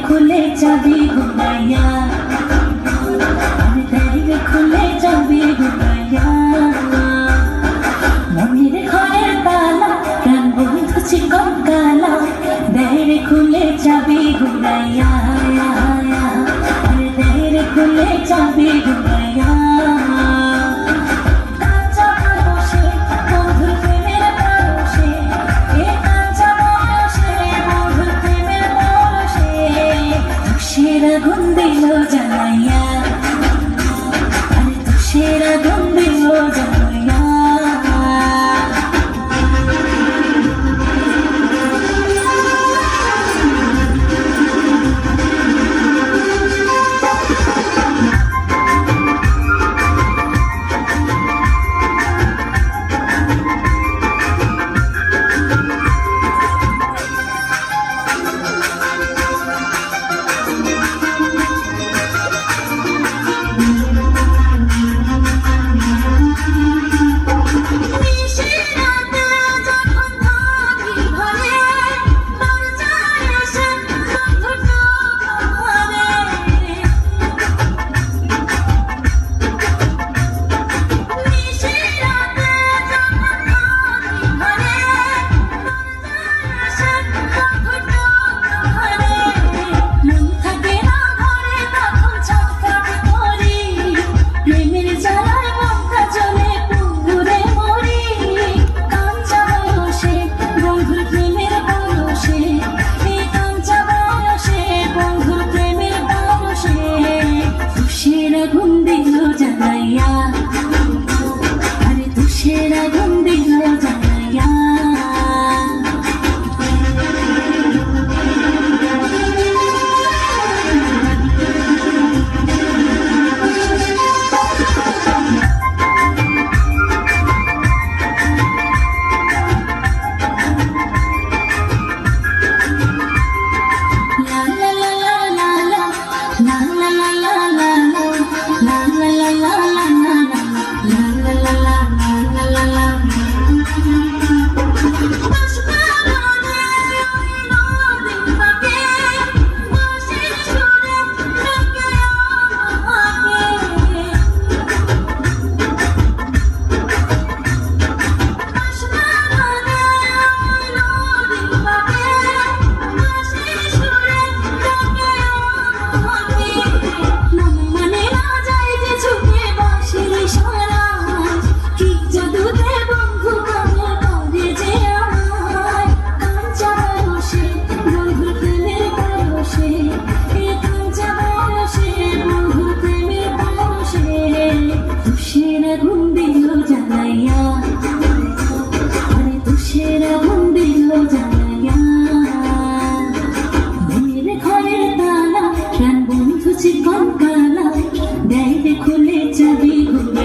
খুলে যাবি ঘুমাইয়া, খুলে যাবি ঘুমাইয়া, মনের ঘরের তালা প্রাণ বন্ধু চিকন কালা, দেরে খুলে যাবি ঘুমাইয়া, দেরে খুলে যাবি ঘুমাইয়া। আগুন দিল জ্বালাইয়া, আরে তুষের আগুন দিল জ্বালাইয়া। আগুন দিল জ্বালাইয়া, আরে তুষের আগুন দিল জ্বালাইয়া। আগুন দিল জ্বালাইয়া, আরে তুষের আগুন দিল জ্বালাইয়া। মনের ঘরের তালা প্রাণ বন্ধু চিকন কালা, দেয় খুলে যাবি ঘুমাইয়া।